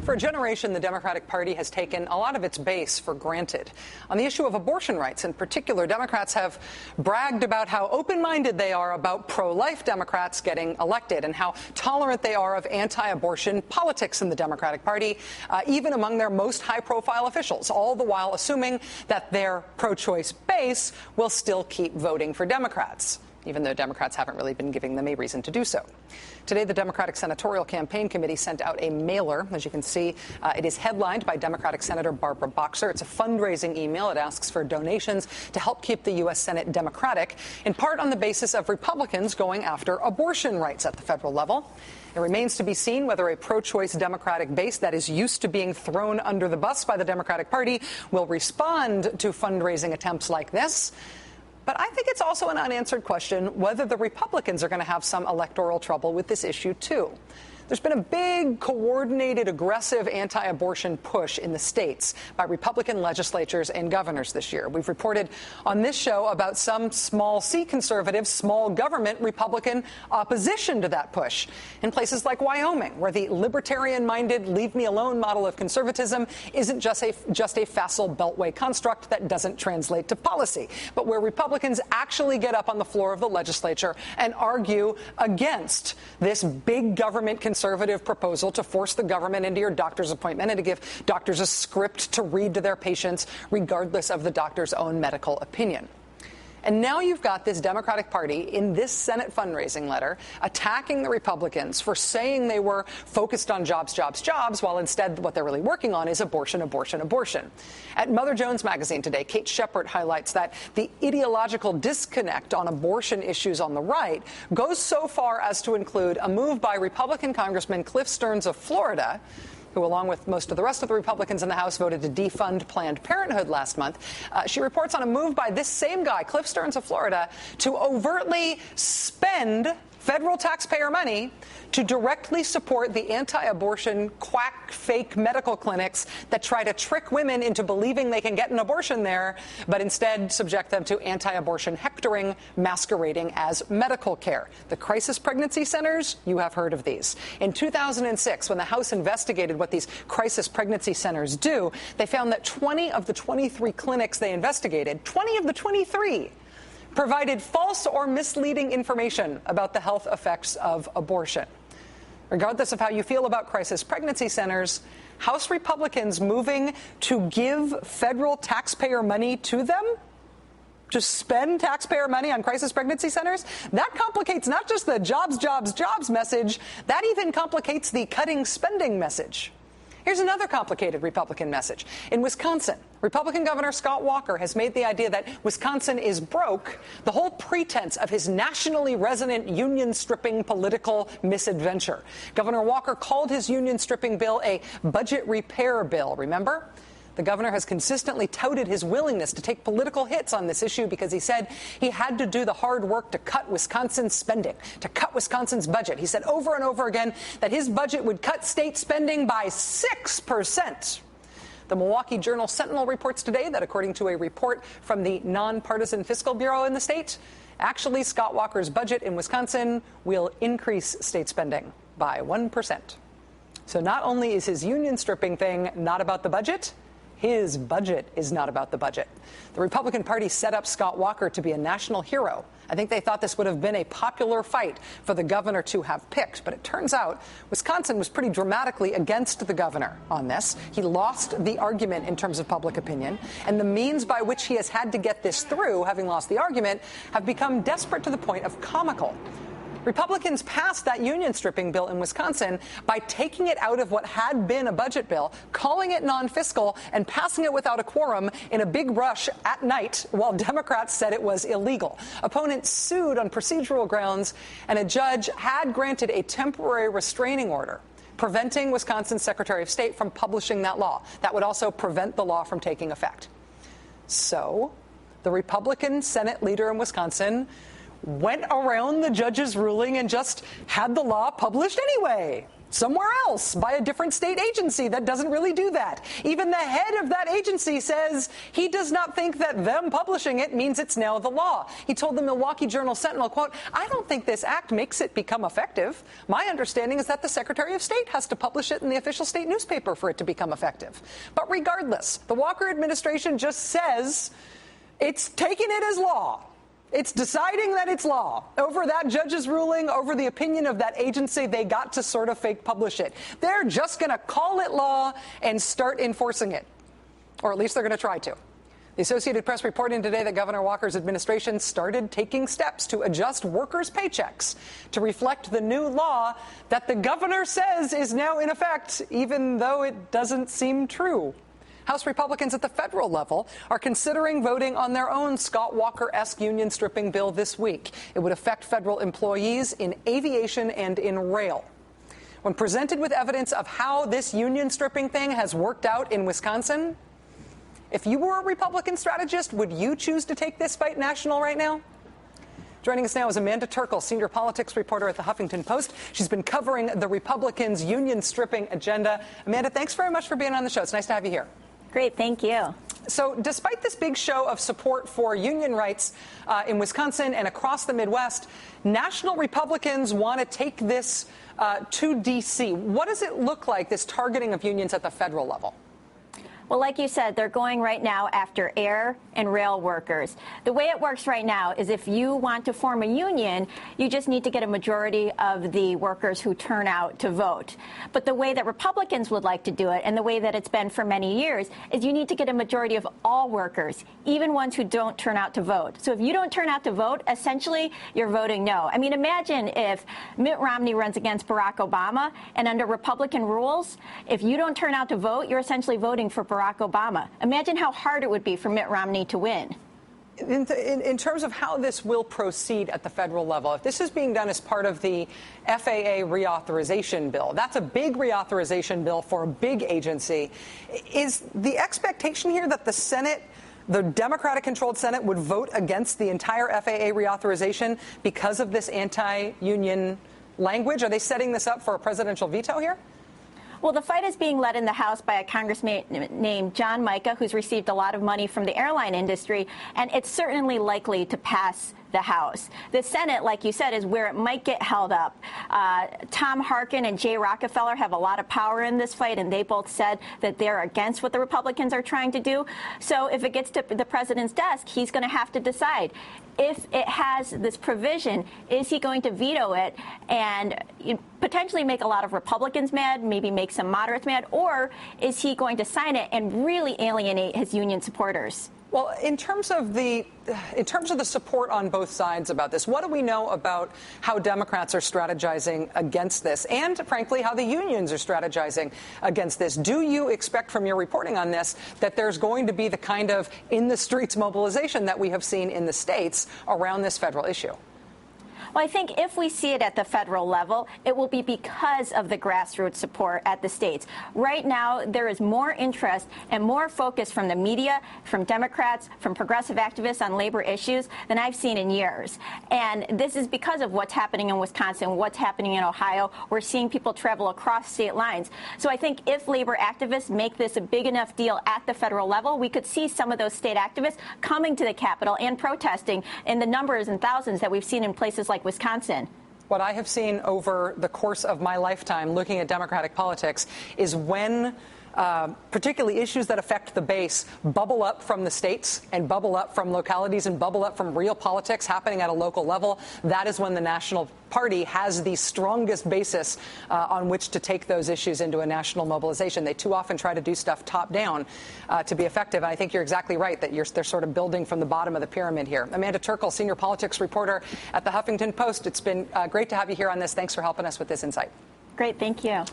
For a generation, the Democratic Party has taken a lot of its base for granted. On the issue of abortion rights in particular, Democrats have bragged about how open-minded they are about pro-life Democrats getting elected and how tolerant they are of anti-abortion politics in the Democratic Party, even among their most high-profile officials, all the while assuming that their pro-choice base will still keep voting for Democrats, even though Democrats haven't really been giving them a reason to do so. Today, the Democratic Senatorial Campaign Committee sent out a mailer. As you can see, it is headlined by Democratic Senator Barbara Boxer. It's a fundraising email. It asks for donations to help keep the U.S. Senate Democratic, in part on the basis of Republicans going after abortion rights at the federal level. It remains to be seen whether a pro-choice Democratic base that is used to being thrown under the bus by the Democratic Party will respond to fundraising attempts like this. But I think it's also an unanswered question whether the Republicans are going to have some electoral trouble with this issue, too. There's been a big, coordinated, aggressive anti-abortion push in the states by Republican legislatures and governors this year. We've reported on this show about some small C conservative, small government Republican opposition to that push in places like Wyoming, where the libertarian-minded, leave-me-alone model of conservatism isn't just a facile beltway construct that doesn't translate to policy, but where Republicans actually get up on the floor of the legislature and argue against this big government conservative proposal to force the government into your doctor's appointment and to give doctors a script to read to their patients regardless of the doctor's own medical opinion. And now you've got this Democratic Party in this Senate fundraising letter attacking the Republicans for saying they were focused on jobs, jobs, jobs, while instead what they're really working on is abortion, abortion, abortion. At Mother Jones magazine today, Kate Shepard highlights that the ideological disconnect on abortion issues on the right goes so far as to include a move by Republican Congressman Cliff Stearns of Florida, who, along with most of the rest of the Republicans in the House, voted to defund Planned Parenthood last month. She reports on a move by this same guy, Cliff Stearns of Florida, to overtly spend federal taxpayer money to directly support the anti-abortion quack fake medical clinics that try to trick women into believing they can get an abortion there, but instead subject them to anti-abortion hectoring masquerading as medical care. The crisis pregnancy centers, you have heard of these. In 2006, when the House investigated what these crisis pregnancy centers do, they found that 20 of the 23 clinics they investigated, 20 of the 23, provided false or misleading information about the health effects of abortion. Regardless of how you feel about crisis pregnancy centers, House Republicans moving to give federal taxpayer money to them, to spend taxpayer money on crisis pregnancy centers, that complicates not just the jobs, jobs, jobs message, that even complicates the cutting spending message. Here's another complicated Republican message. In Wisconsin, Republican Governor Scott Walker has made the idea that Wisconsin is broke the whole pretense of his nationally resonant union-stripping political misadventure. Governor Walker called his union-stripping bill a budget repair bill, remember? The governor has consistently touted his willingness to take political hits on this issue because he said he had to do the hard work to cut Wisconsin's spending, to cut Wisconsin's budget. He said over and over again that his budget would cut state spending by 6%. The Milwaukee Journal-Sentinel reports today that according to a report from the Nonpartisan Fiscal Bureau in the state, actually Scott Walker's budget in Wisconsin will increase state spending by 1%. So not only is his union stripping thing not about the budget, his budget is not about the budget. The Republican Party set up Scott Walker to be a national hero. I think they thought this would have been a popular fight for the governor to have picked. But it turns out Wisconsin was pretty dramatically against the governor on this. He lost the argument in terms of public opinion. And the means by which he has had to get this through, having lost the argument, have become desperate to the point of comical. Republicans passed that union stripping bill in Wisconsin by taking it out of what had been a budget bill, calling it non-fiscal, and passing it without a quorum in a big rush at night while Democrats said it was illegal. Opponents sued on procedural grounds, and a judge had granted a temporary restraining order preventing Wisconsin's Secretary of State from publishing that law. That would also prevent the law from taking effect. So the Republican Senate leader in Wisconsin went around the judge's ruling and just had the law published anyway. somewhere else by a different state agency that doesn't really do that. Even the head of that agency says he does not think that them publishing it means it's now the law. He told the Milwaukee Journal-Sentinel, quote, "I don't think this act makes it become effective. My understanding is that the Secretary of State has to publish it in the official state newspaper for it to become effective." But regardless, the Walker administration just says it's taking it as law. It's deciding that it's law over that judge's ruling, over the opinion of that agency. They got to sort of fake publish it. They're just going to call it law and start enforcing it, or at least they're going to try to. The Associated Press reporting today that Governor Walker's administration started taking steps to adjust workers' paychecks to reflect the new law that the governor says is now in effect, even though it doesn't seem true. House Republicans at the federal level are considering voting on their own Scott Walker-esque union stripping bill this week. It would affect federal employees in aviation and in rail. When presented with evidence of how this union stripping thing has worked out in Wisconsin, if you were a Republican strategist, would you choose to take this fight national right now? Joining us now is Amanda Turkel, senior politics reporter at the Huffington Post. She's been covering the Republicans' union stripping agenda. Amanda, thanks very much for being on the show. It's nice to have you here. Great, thank you. So despite this big show of support for union rights in Wisconsin and across the Midwest, national Republicans want to take this to D.C. What does it look like, this targeting of unions at the federal level? Well, like you said, they're going right now after air and rail workers. The way it works right now is if you want to form a union, you just need to get a majority of the workers who turn out to vote. But the way that Republicans would like to do it, and the way that it's been for many years, is you need to get a majority of all workers, even ones who don't turn out to vote. So if you don't turn out to vote, essentially, you're voting no. I mean, imagine if Mitt Romney runs against Barack Obama, and under Republican rules, if you don't turn out to vote, you're essentially voting for Barack Obama. Imagine how hard it would be for Mitt Romney to win. In terms of how this will proceed at the federal level, if this is being done as part of the FAA reauthorization bill, that's a big reauthorization bill for a big agency. Is the expectation here that the Senate, the Democratic-controlled Senate, would vote against the entire FAA reauthorization because of this anti-union language? Are they setting this up for a presidential veto here? Well, the fight is being led in the House by a congressman named John Mica, who's received a lot of money from the airline industry, and it's certainly likely to pass the House. The Senate, like you said, is where it might get held up. Tom Harkin and Jay Rockefeller have a lot of power in this fight, and they both said that they're against what the Republicans are trying to do. So if it gets to the president's desk, he's going to have to decide. If it has this provision, is he going to veto it and potentially make a lot of Republicans mad, maybe make some moderates mad, or is he going to sign it and really alienate his union supporters? Well, in terms of the support on both sides about this, what do we know about how Democrats are strategizing against this, and frankly, how the unions are strategizing against this? Do you expect from your reporting on this that there's going to be the kind of in the streets mobilization that we have seen in the states around this federal issue? Well, I think if we see it at the federal level, it will be because of the grassroots support at the states. Right now, there is more interest and more focus from the media, from Democrats, from progressive activists on labor issues than I've seen in years. And this is because of what's happening in Wisconsin, what's happening in Ohio. We're seeing people travel across state lines. So I think if labor activists make this a big enough deal at the federal level, we could see some of those state activists coming to the Capitol and protesting in the numbers and thousands that we've seen in places like Wisconsin. What I have seen over the course of my lifetime looking at Democratic politics is when particularly issues that affect the base bubble up from the states and bubble up from localities and bubble up from real politics happening at a local level. That is when the national party has the strongest basis on which to take those issues into a national mobilization. They too often try to do stuff top down to be effective. And I think you're exactly right that they're sort of building from the bottom of the pyramid here. Amanda Turkel, senior politics reporter at the Huffington Post. It's been great to have you here on this. Thanks for helping us with this insight. Great. Thank you.